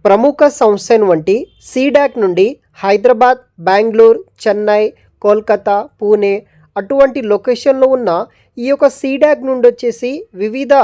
ప్రముఖ సంస్థను వంటి సీడాక్ నుండి హైదరాబాద్, బెంగళూరు, చెన్నై, కోల్కతా, పూణే అటువంటి లొకేషన్లో ఉన్న ఈ యొక్క సీడాక్ నుండి వచ్చేసి వివిధ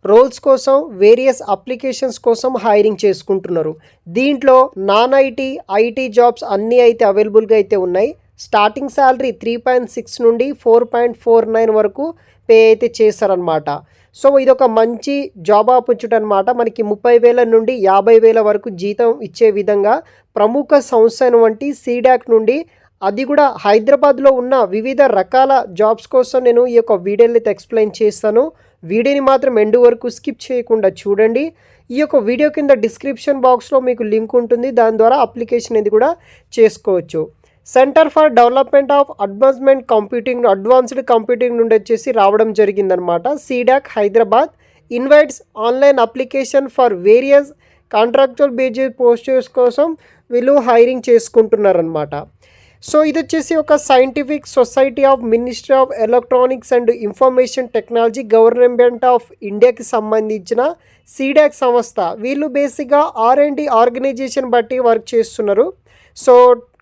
రోల్స్ కోసం వేరియస్ అప్లికేషన్స్ కోసం హైరింగ్ చేసుకుంటున్నారు. దీంట్లో నాన్ ఐటీ, ఐటీ జాబ్స్ అన్నీ అయితే అవైలబుల్గా అయితే ఉన్నాయి. స్టార్టింగ్ శాలరీ 3.6 నుండి 4.49 వరకు పే అయితే చేస్తారనమాట. సో ఇదొక మంచి జాబ్ ఆపర్చునిటీ అనమాట. మనకి 30,000 నుండి 50,000 వరకు జీతం ఇచ్చే విధంగా ప్రముఖ సంస్థ వంటి సీడాక్ నుండి, అది కూడా హైదరాబాద్లో ఉన్న వివిధ రకాల జాబ్స్ కోసం నేను ఈ యొక్క వీడియోని అయితే ఎక్స్ప్లెయిన్ చేస్తాను. వీడియోని మాత్రం ఎండ్ వరకు స్కిప్ చేయకుండా చూడండి. ఈ యొక్క వీడియో కింద డిస్క్రిప్షన్ బాక్స్లో మీకు లింక్ ఉంటుంది, దాని ద్వారా అప్లికేషన్ ఇది కూడా చేసుకోవచ్చు. Centre for development of advanced computing నుండి వచ్చేసి రావడం జరిగిందనమాట. C-DAC Hyderabad invites online application for various contractual basis posters కోసం వీళ్ళు హైరింగ్ చేసుకుంటున్నారనమాట. సో ఇది వచ్చేసి ఒక scientific society of ministry of electronics and information technology government of ఇండియాకి సంబంధించిన సీడాక్ సంస్థ. వీళ్ళు బేసిక్గా R&D ఆర్గనైజేషన్ బట్టి వర్క్ చేస్తున్నారు. So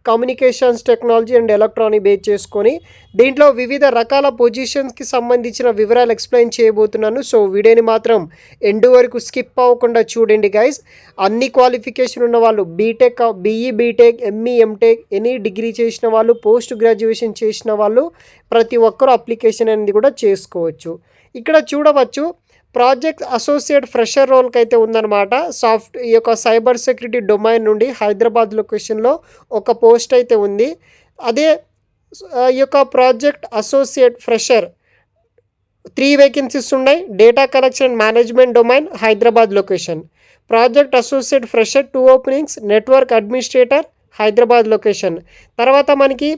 communications technology and electronic base చేసుకొని దీంట్లో వివిధ రకాల పొజిషన్స్కి సంబంధించిన వివరాలు ఎక్స్ప్లెయిన్ చేయబోతున్నాను. సో వీడియోని మాత్రం ఎండ్ వరకు స్కిప్ అవ్వకుండా చూడండి గైస్. అన్ని క్వాలిఫికేషన్ ఉన్న వాళ్ళు, BTech, BE BTech, ME MTech, any degree చేసిన వాళ్ళు, పోస్ట్ గ్రాడ్యుయేషన్ చేసిన వాళ్ళు ప్రతి ఒక్కరూ అప్లికేషన్ అనేది కూడా చేసుకోవచ్చు. ఇక్కడ చూడవచ్చు ప్రాజెక్ట్ అసోసియేట్ ఫ్రెషర్ రోల్కి అయితే ఉందన్నమాట. ఈ యొక్క సైబర్ సెక్యూరిటీ డొమైన్ నుండి హైదరాబాద్ లొకేషన్లో ఒక పోస్ట్ అయితే ఉంది. అదే ఈ యొక్క ప్రాజెక్ట్ అసోసియేట్ ఫ్రెషర్ 3 వేకెన్సీస్ ఉన్నాయి. Data collection and management domain Hyderabad location. Project associate fresher 2 openings, network administrator Hyderabad location. తర్వాత మనకి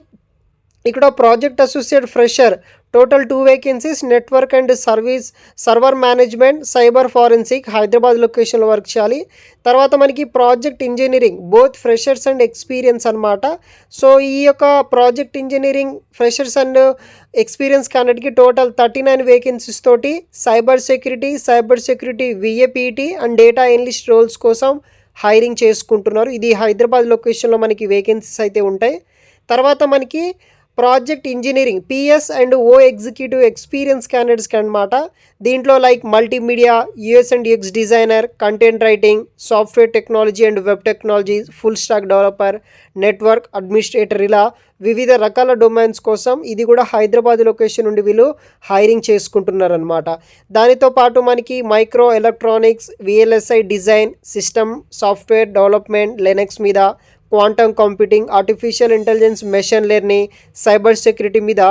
ఇక్కడ project associate fresher total 2 vacancies, network and server management, cyber forensic Hyderabad లొకేషన్లో వర్క్ చేయాలి. తర్వాత మనకి project engineering both freshers and experience అనమాట. So ఈ యొక్క project engineering freshers and experience క్యాండిడేట్కి టోటల్ 39 వేకెన్సీస్ తోటి cyber security VAPT and data analyst roles కోసం హైరింగ్ చేసుకుంటున్నారు. ఇది హైదరాబాద్ లొకేషన్లో మనకి వేకెన్సీస్ అయితే ఉంటాయి. తర్వాత మనకి project engineering PS and O executive experience క్యాండిడేట్స్కి అనమాట. దీంట్లో like multimedia, US and UX designer, content writing, software technology and web technology, full stack developer, network administrator, ఇలా వివిధ రకాల డొమైన్స్ కోసం ఇది కూడా హైదరాబాద్ లొకేషన్ నుండి వీళ్ళు హైరింగ్ చేసుకుంటున్నారనమాట. దానితో పాటు మనకి micro electronics, VLSI design, system software development, Linux మీద, quantum computing, artificial intelligence, machine learning, cyber security మీద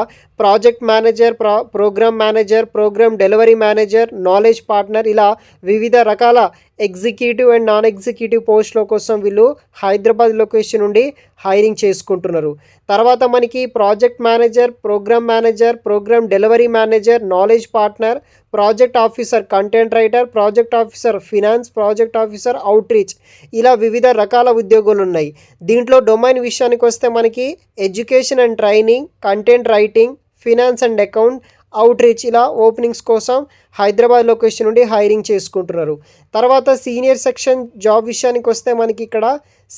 project manager, programme manager, programme delivery manager, knowledge partner, ఇలా వివిధ రకాల ఎగ్జిక్యూటివ్ అండ్ నాన్ ఎగ్జిక్యూటివ్ పోస్టుల కోసం వీళ్ళు హైదరాబాద్ లొకేషన్ నుండి హైరింగ్ చేసుకుంటున్నారు. తర్వాత మనకి project manager, programme manager, programme delivery manager, knowledge partner, project officer, content writer, project officer finance, project officer outreach, ఇలా వివిధ రకాల ఉద్యోగాలు ఉన్నాయి. దీంట్లో డొమైన్ విషయానికి వస్తే మనకి education and training, content writing, finance and account, outreach, ఇలా ఓపెనింగ్స్ కోసం హైదరాబాద్ లొకేషన్ నుండి హైరింగ్ చేసుకుంటున్నారు. తర్వాత సీనియర్ సెక్షన్ జాబ్ విషయానికి వస్తే మనకి ఇక్కడ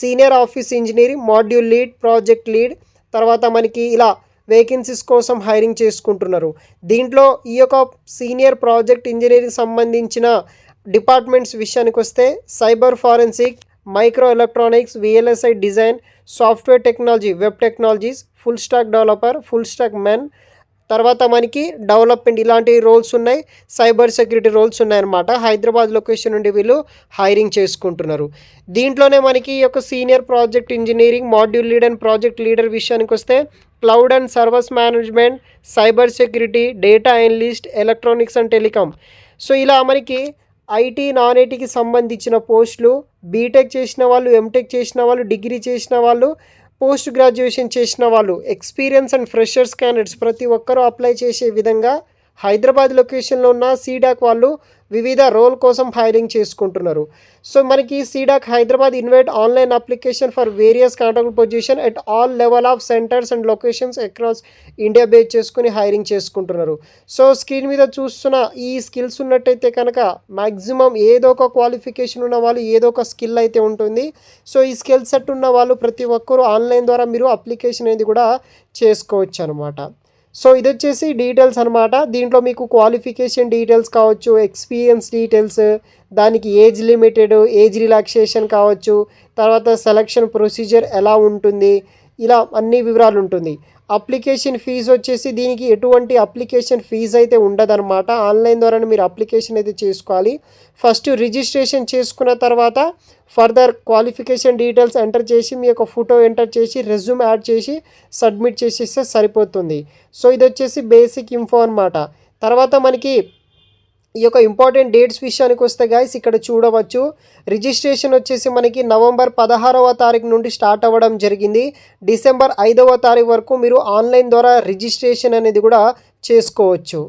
senior office engineering, module lead, project lead, తర్వాత మనకి ఇలా వేకెన్సీస్ కోసం హైరింగ్ చేసుకుంటున్నారు. దీంట్లో ఈ యొక్క సీనియర్ ప్రాజెక్ట్ ఇంజనీరింగ్ సంబంధించిన డిపార్ట్మెంట్స్ విషయానికి వస్తే cyber forensic, micro electronics, VLSI design, software technology, web technologies, full stack developer, full stock men, తర్వాత మనకి డెవలప్మెంట్, ఇలాంటి రోల్స్ ఉన్నాయి. సైబర్ సెక్యూరిటీ రోల్స్ ఉన్నాయన్నమాట. హైదరాబాద్ లొకేషన్ నుండి వీళ్ళు హైరింగ్ చేసుకుంటున్నారు. దీంట్లోనే మనకి ఈ యొక్క senior project engineering, module lead and project leader విషయానికి వస్తే cloud and service management, cyber security, data analyst, electronics and telecom. So ఇలా మనకి IT, నాన్ ఐటీకి సంబంధించిన పోస్టులు, బీటెక్ చేసిన వాళ్ళు, MTech చేసిన వాళ్ళు, డిగ్రీ చేసిన వాళ్ళు, పోస్ట్ గ్రాడ్యుయేషన్ చేసిన వాళ్ళు, ఎక్స్పీరియన్స్ అండ్ ఫ్రెషర్స్ క్యాండిడేట్స్ ప్రతి ఒక్కరూ అప్లై చేసే విధంగా హైదరాబాద్ లొకేషన్లో ఉన్న సీడాక్ వాళ్ళు వివిధ రోల్ కోసం హైరింగ్ చేసుకుంటున్నారు. సో మనకి C-DAC Hyderabad invite online application for various contract position at all level of centres and locations across India base చేసుకుని హైరింగ్ చేసుకుంటున్నారు. సో స్క్రీన్ మీద చూస్తున్న ఈ స్కిల్స్ ఉన్నట్టయితే కనుక మ్యాక్సిమం ఏదో ఒక క్వాలిఫికేషన్ ఉన్న వాళ్ళు ఏదో ఒక స్కిల్ అయితే ఉంటుంది. సో ఈ స్కిల్ సెట్ ఉన్న వాళ్ళు ప్రతి ఒక్కరూ ఆన్లైన్ ద్వారా మీరు అప్లికేషన్ అనేది కూడా చేసుకోవచ్చు అనమాట. సో ఇది వచ్చేసి డీటెయిల్స్ అనమాట. దీంట్లో మీకు క్వాలిఫికేషన్ డీటెయిల్స్ కావచ్చు, ఎక్స్పీరియన్స్ డీటెయిల్స్, దానికి ఏజ్ లిమిటెడ్, ఏజ్ రిలాక్సేషన్ కావచ్చు, తర్వాత సెలక్షన్ ప్రొసీజర్ ఎలా ఉంటుంది, ఇలా అన్ని వివరాలు ఉంటుంది. అప్లికేషన్ ఫీజు వచ్చేసి దీనికి ఎటువంటి అప్లికేషన్ ఫీజు అయితే ఉండదన్నమాట. ఆన్లైన్ ద్వారానే మీరు అప్లికేషన్ అయితే చేసుకోవాలి. ఫస్ట్ రిజిస్ట్రేషన్ చేసుకున్న తర్వాత ఫర్దర్ క్వాలిఫికేషన్ డీటెయిల్స్ ఎంటర్ చేసి మీ యొక్క ఫోటో ఎంటర్ చేసి రెజ్యూమ్ యాడ్ చేసి సబ్మిట్ చేసేస్తే సరిపోతుంది. సో ఇది వచ్చేసి బేసిక్ ఇన్ఫో అనమాట. తర్వాత మనకి ఈ యొక్క ఇంపార్టెంట్ డేట్స్ విషయానికి వస్తే గైస్ ఇక్కడ చూడవచ్చు. రిజిస్ట్రేషన్ వచ్చేసి మనకి నవంబర్ 16వ తారీఖు నుండి స్టార్ట్ అవ్వడం జరిగింది. డిసెంబర్ 5వ తారీఖు వరకు మీరు ఆన్లైన్ ద్వారా రిజిస్ట్రేషన్ అనేది కూడా చేసుకోవచ్చు.